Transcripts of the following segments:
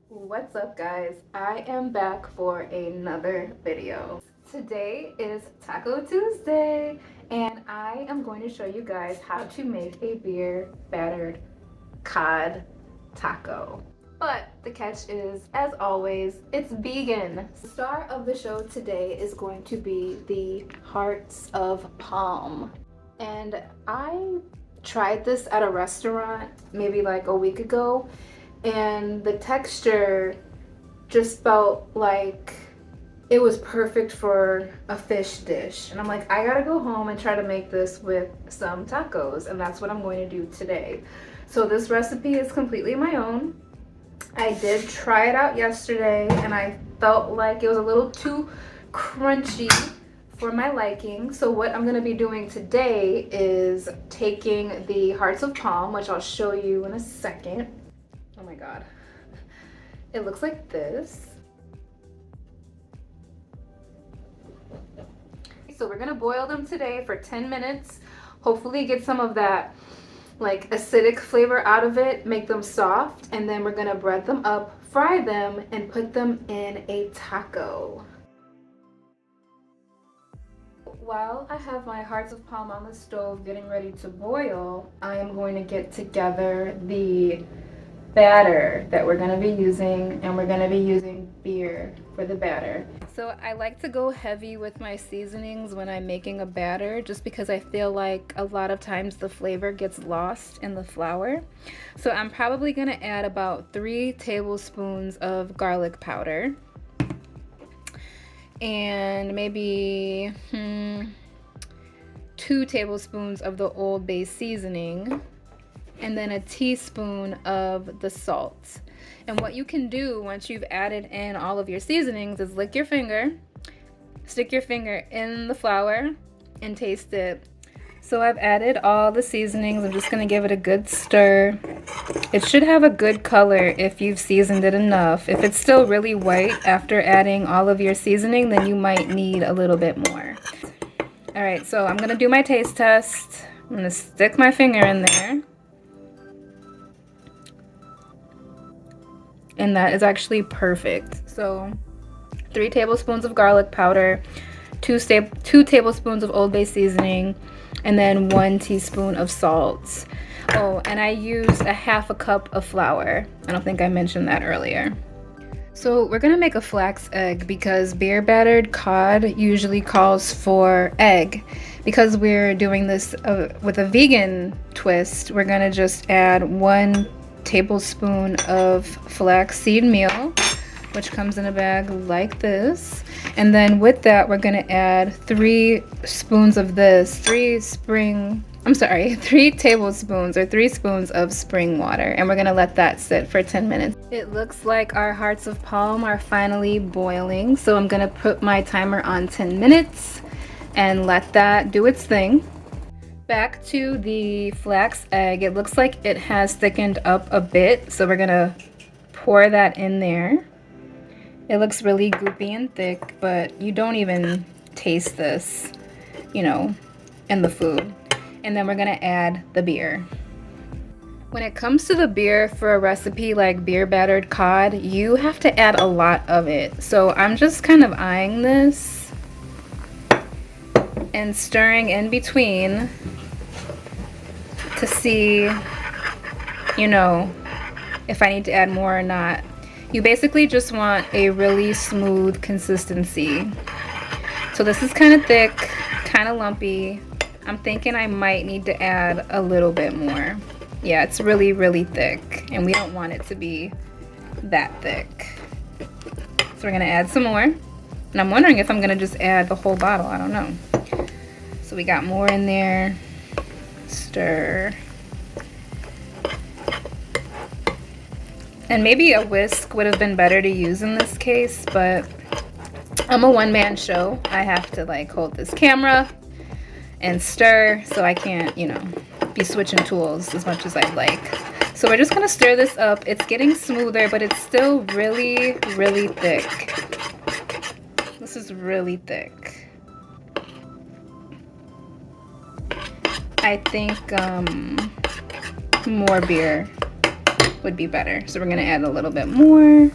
What's up, guys? I am back for another video. Today is Taco Tuesday and I am going to show you guys how to make a beer battered cod taco. But the catch is, as always, it's vegan. The star of the show today is going to be the hearts of palm. And I tried this at a restaurant maybe like a week ago, and the texture just felt like it was perfect for a fish dish. And I'm like, I gotta go home and try to make this with some tacos, and that's what I'm going to do today. So this recipe is completely my own. I did try it out yesterday and I felt like it was a little too crunchy for my liking. So what I'm gonna be doing today is taking the hearts of palm, which I'll show you in a second. Oh my god. It looks like this. So we're gonna boil them today for 10 minutes. Hopefully get some of that like acidic flavor out of it, make them soft, and then we're gonna bread them up, fry them, and put them in a taco. While I have my hearts of palm on the stove getting ready to boil, I am going to get together the batter that we're going to be using, and we're going to be using beer for the batter. So I like to go heavy with my seasonings when I'm making a batter, just because I feel like a lot of times the flavor gets lost in the flour. So I'm probably going to add about 3 tablespoons of garlic powder and maybe 2 tablespoons of the Old Bay seasoning, and then a teaspoon of the salt. And what you can do once you've added in all of your seasonings is lick your finger, stick your finger in the flour, and taste it. So I've added all the seasonings. I'm just gonna give it a good stir. It should have a good color if you've seasoned it enough. If it's still really white after adding all of your seasoning, then you might need a little bit more. All right, so I'm gonna do my taste test. I'm gonna stick my finger in there. And that is actually perfect. So 3 tablespoons of garlic powder, 2 tablespoons of Old Bay seasoning, and then 1 teaspoon of salt. Oh, and I used a half a cup of flour. I don't think I mentioned that earlier. So we're gonna make a flax egg because beer battered cod usually calls for egg. Because we're doing this with a vegan twist, we're gonna just add 1 tablespoon of flaxseed meal, which comes in a bag like this. And then with that, we're gonna add 3 spoons of this, 3 tablespoons or 3 spoons of spring water. And we're gonna let that sit for 10 minutes. It looks like our hearts of palm are finally boiling. So I'm gonna put my timer on 10 minutes and let that do its thing. Back to the flax egg, it looks like it has thickened up a bit, so we're gonna pour that in there. It looks really goopy and thick, but you don't even taste this, you know, in the food. And then we're gonna add the beer. When it comes to the beer for a recipe like beer battered cod, you have to add a lot of it. So I'm just kind of eyeing this and stirring in between to see, you know, if I need to add more or not. You basically just want a really smooth consistency. So this is kind of thick, kind of lumpy. I'm thinking I might need to add a little bit more. Yeah, it's really, really thick, and we don't want it to be that thick. So we're gonna add some more. And I'm wondering if I'm gonna just add the whole bottle, I don't know. So we got more in there. Stir. And maybe a whisk would have been better to use in this case, but I'm a one-man show. I have to like hold this camera and stir, so I can't, you know, be switching tools as much as I'd like. So we're just gonna stir this up. It's getting smoother, but it's still really, really thick. This is really thick. I think more beer would be better. So we're gonna add a little bit more.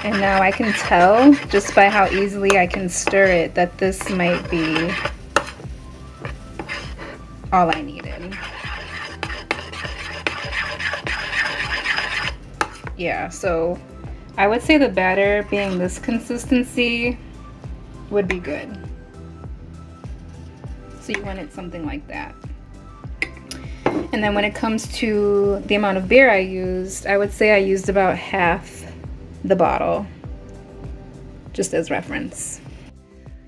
And now I can tell just by how easily I can stir it that this might be all I needed. Yeah, so I would say the batter being this consistency would be good. So you want it something like that. And then when it comes to the amount of beer I used, I would say I used about half the bottle, just as reference.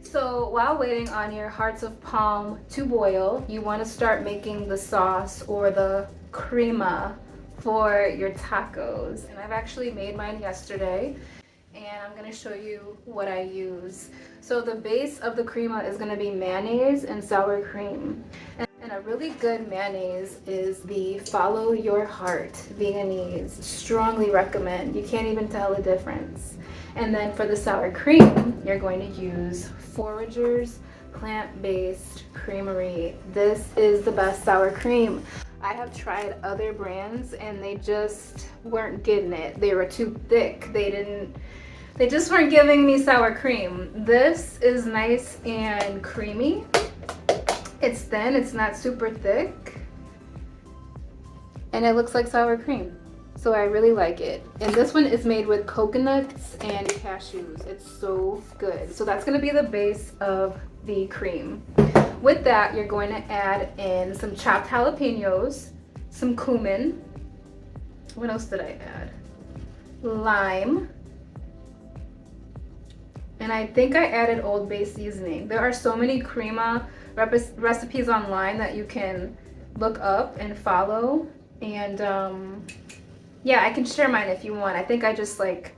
So while waiting on your hearts of palm to boil, you want to start making the sauce or the crema for your tacos. And I've actually made mine yesterday, and I'm going to show you what I use. So the base of the crema is going to be mayonnaise and sour cream. And a really good mayonnaise is the Follow Your Heart Veganese. Strongly recommend. You can't even tell the difference. And then for the sour cream, you're going to use Forager's plant-based creamery. This is the best sour cream. I have tried other brands and they just weren't getting it. They were too thick. They just weren't giving me sour cream. This is nice and creamy. It's thin, it's not super thick, and it looks like sour cream. So I really like it. And this one is made with coconuts and cashews. It's so good. So that's gonna be the base of the cream. With that, you're going to add in some chopped jalapenos, some cumin. What else did I add? Lime. And I think I added Old Bay seasoning. There are so many crema recipes online that you can look up and follow. And yeah, I can share mine if you want. I think I just like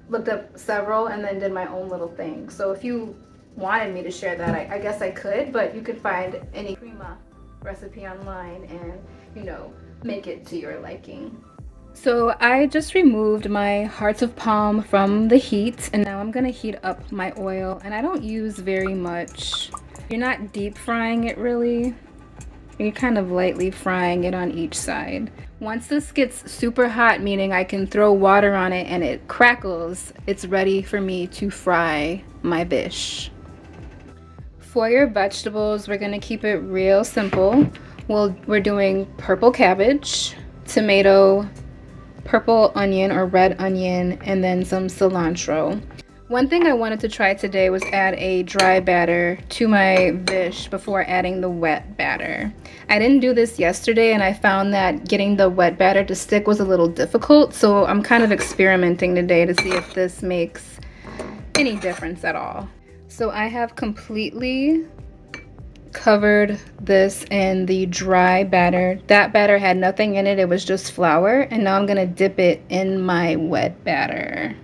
looked up several and then did my own little thing. So if you wanted me to share that, I guess I could, but you could find any crema recipe online and, you know, make it to your liking. So I just removed my hearts of palm from the heat, and now I'm gonna heat up my oil, and I don't use very much. You're not deep frying it really. You're kind of lightly frying it on each side. Once this gets super hot, meaning I can throw water on it and it crackles, it's ready for me to fry my VISH. For your vegetables, we're gonna keep it real simple. We're doing purple cabbage, tomato, purple onion or red onion, and then some cilantro. One thing I wanted to try today was add a dry batter to my VISH before adding the wet batter. I didn't do this yesterday, and I found that getting the wet batter to stick was a little difficult, so I'm kind of experimenting today to see if this makes any difference at all. So I have completely covered this in the dry batter. That batter had nothing in it, it was just flour, and now I'm gonna dip it in my wet batter.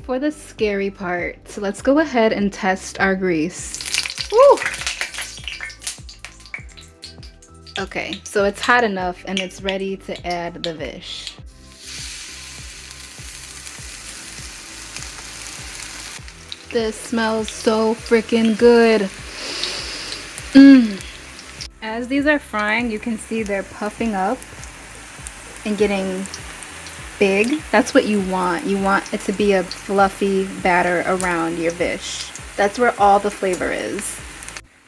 For the scary part, so let's go ahead and test our grease. Woo! Okay, so it's hot enough and it's ready to add the VISH. This smells so freaking good. As these are frying, you can see they're puffing up and getting big. That's what you want. You want it to be a fluffy batter around your VISH. That's where all the flavor is.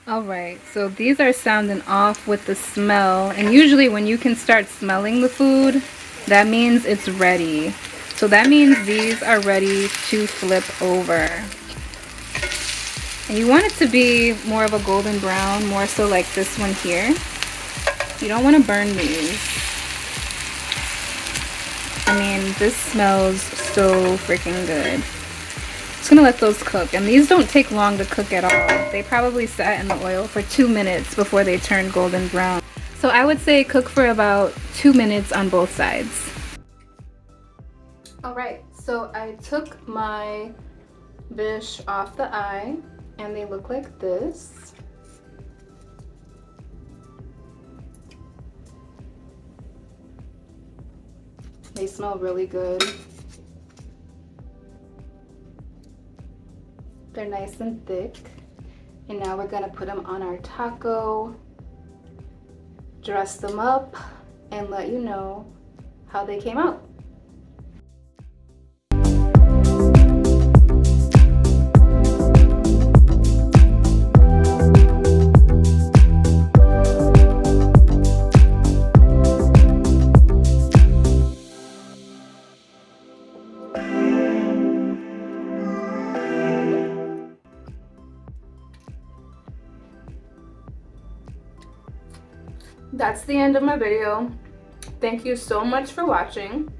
Alright, so these are sounding off with the smell, and usually when you can start smelling the food, that means it's ready. So that means these are ready to flip over. And you want it to be more of a golden brown, more so like this one here. You don't want to burn these. I mean, this smells so freaking good. Just gonna let those cook, and these don't take long to cook at all. They probably sat in the oil for 2 minutes before they turn golden brown. So I would say cook for about 2 minutes on both sides. Alright, So I took my VISH off the eye and they look like this. They smell really good. They're nice and thick. And now we're gonna put them on our taco, dress them up, and let you know how they came out. That's the end of my video. Thank you so much for watching.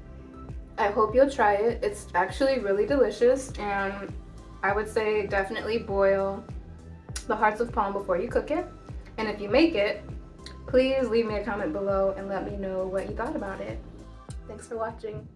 I hope you'll try it. It's actually really delicious, and I would say definitely boil the hearts of palm before you cook it. And if you make it, please leave me a comment below and let me know what you thought about it. Thanks for watching.